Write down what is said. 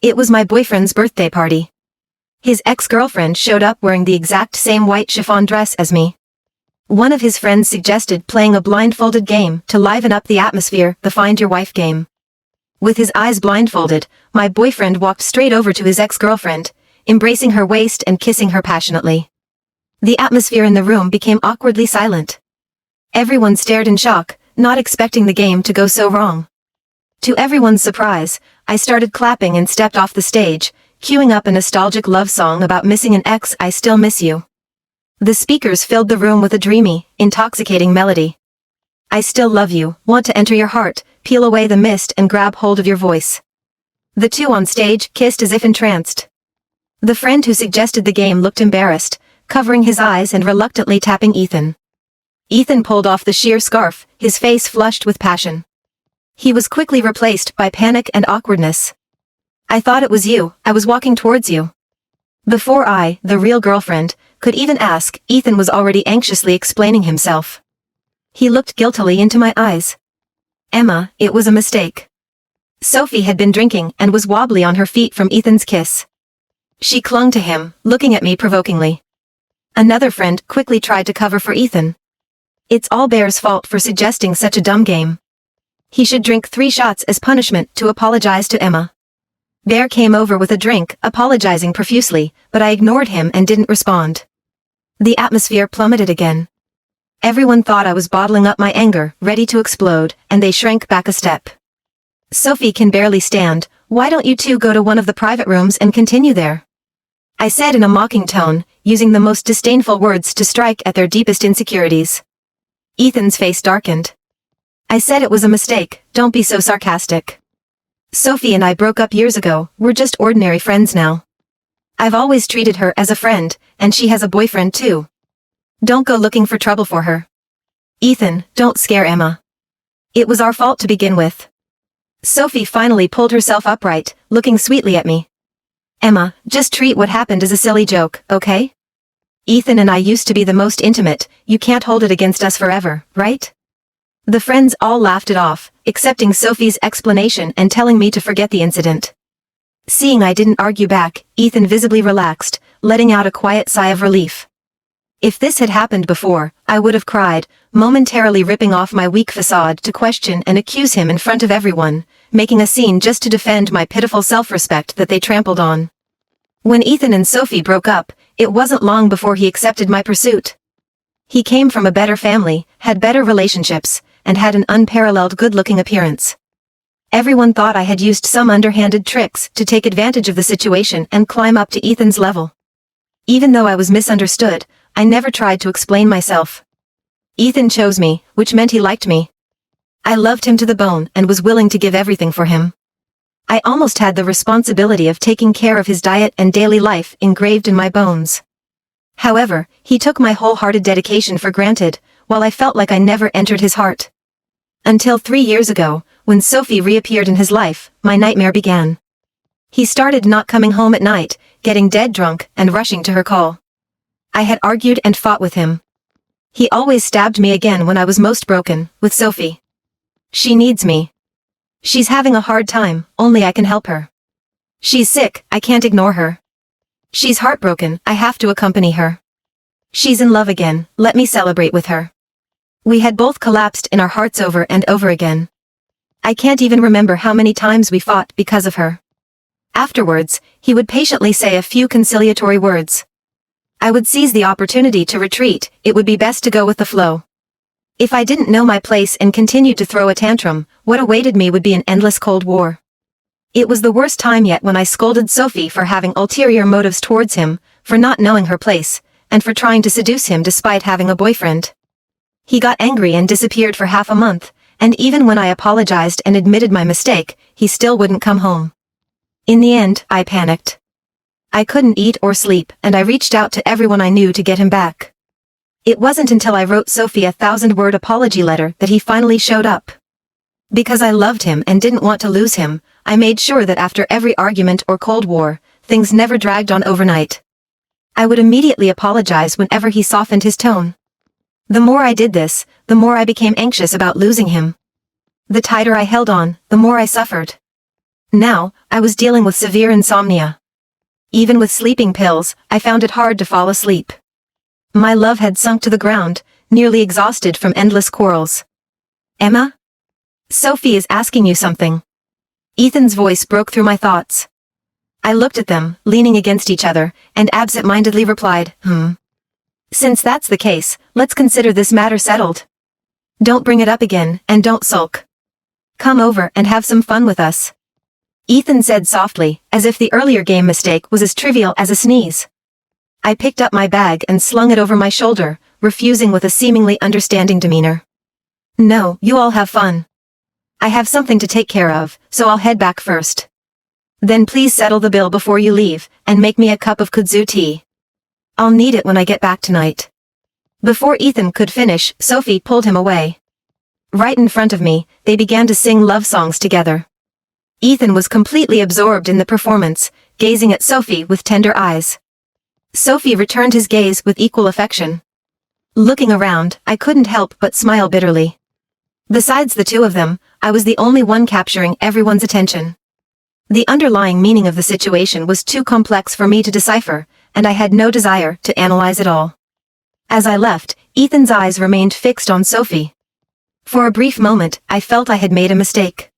It was my boyfriend's birthday party. His ex-girlfriend showed up wearing the exact same white chiffon dress as me. One of his friends suggested playing a blindfolded game to liven up the atmosphere, the Find Your Wife game. With his eyes blindfolded, my boyfriend walked straight over to his ex-girlfriend, embracing her waist and kissing her passionately. The atmosphere in the room became awkwardly silent. Everyone stared in shock, not expecting the game to go so wrong. To everyone's surprise, I started clapping and stepped off the stage, cueing up a nostalgic love song about missing an ex. I still miss you. The speakers filled the room with a dreamy, intoxicating melody. I still love you, want to enter your heart, peel away the mist and grab hold of your voice. The two on stage kissed as if entranced. The friend who suggested the game looked embarrassed, covering his eyes and reluctantly tapping Ethan. Ethan pulled off the sheer scarf, his face flushed with passion. He was quickly replaced by panic and awkwardness. I thought it was you, I was walking towards you. Before I, the real girlfriend, could even ask, Ethan was already anxiously explaining himself. He looked guiltily into my eyes. Emma, it was a mistake. Sophie had been drinking and was wobbly on her feet from Ethan's kiss. She clung to him, looking at me provokingly. Another friend quickly tried to cover for Ethan. It's all Bear's fault for suggesting such a dumb game. He should drink 3 shots as punishment to apologize to Emma. Bear came over with a drink, apologizing profusely, but I ignored him and didn't respond. The atmosphere plummeted again. Everyone thought I was bottling up my anger, ready to explode, and they shrank back a step. Sophie can barely stand, why don't you two go to one of the private rooms and continue there? I said in a mocking tone, using the most disdainful words to strike at their deepest insecurities. Ethan's face darkened. I said it was a mistake, don't be so sarcastic. Sophie and I broke up years ago, we're just ordinary friends now. I've always treated her as a friend, and she has a boyfriend too. Don't go looking for trouble for her. Ethan, don't scare Emma. It was our fault to begin with. Sophie finally pulled herself upright, looking sweetly at me. Emma, just treat what happened as a silly joke, okay? Ethan and I used to be the most intimate, you can't hold it against us forever, right? The friends all laughed it off, accepting Sophie's explanation and telling me to forget the incident. Seeing I didn't argue back, Ethan visibly relaxed, letting out a quiet sigh of relief. If this had happened before, I would have cried, momentarily ripping off my weak facade to question and accuse him in front of everyone, making a scene just to defend my pitiful self-respect that they trampled on. When Ethan and Sophie broke up, it wasn't long before he accepted my pursuit. He came from a better family, had better relationships, and had an unparalleled good-looking appearance. Everyone thought I had used some underhanded tricks to take advantage of the situation and climb up to Ethan's level. Even though I was misunderstood, I never tried to explain myself. Ethan chose me, which meant he liked me. I loved him to the bone and was willing to give everything for him. I almost had the responsibility of taking care of his diet and daily life engraved in my bones. However, he took my wholehearted dedication for granted, while I felt like I never entered his heart. Until 3 years ago, when Sophie reappeared in his life, my nightmare began. He started not coming home at night, getting dead drunk, and rushing to her call. I had argued and fought with him. He always stabbed me again when I was most broken, with Sophie. She needs me. She's having a hard time, only I can help her. She's sick, I can't ignore her. She's heartbroken, I have to accompany her. She's in love again, let me celebrate with her. We had both collapsed in our hearts over and over again. I can't even remember how many times we fought because of her. Afterwards, he would patiently say a few conciliatory words. I would seize the opportunity to retreat, it would be best to go with the flow. If I didn't know my place and continued to throw a tantrum, what awaited me would be an endless cold war. It was the worst time yet when I scolded Sophie for having ulterior motives towards him, for not knowing her place, and for trying to seduce him despite having a boyfriend. He got angry and disappeared for half a month, and even when I apologized and admitted my mistake, he still wouldn't come home. In the end, I panicked. I couldn't eat or sleep, and I reached out to everyone I knew to get him back. It wasn't until I wrote Sophie a 1,000-word apology letter that he finally showed up. Because I loved him and didn't want to lose him, I made sure that after every argument or Cold War, things never dragged on overnight. I would immediately apologize whenever he softened his tone. The more I did this, the more I became anxious about losing him. The tighter I held on, the more I suffered. Now, I was dealing with severe insomnia. Even with sleeping pills, I found it hard to fall asleep. My love had sunk to the ground, nearly exhausted from endless quarrels. Emma? Sophie is asking you something. Ethan's voice broke through my thoughts. I looked at them, leaning against each other, and absent-mindedly replied, Since that's the case, let's consider this matter settled. Don't bring it up again, and don't sulk. Come over and have some fun with us. Ethan said softly, as if the earlier game mistake was as trivial as a sneeze. I picked up my bag and slung it over my shoulder, refusing with a seemingly understanding demeanor. No, you all have fun. I have something to take care of, so I'll head back first. Then please settle the bill before you leave, and make me a cup of kudzu tea. I'll need it when I get back tonight. Before Ethan could finish, Sophie pulled him away. Right in front of me, they began to sing love songs together. Ethan was completely absorbed in the performance, gazing at Sophie with tender eyes. Sophie returned his gaze with equal affection. Looking around, I couldn't help but smile bitterly. Besides the two of them, I was the only one capturing everyone's attention. The underlying meaning of the situation was too complex for me to decipher, and I had no desire to analyze it all. As I left, Ethan's eyes remained fixed on Sophie. For a brief moment, I felt I had made a mistake.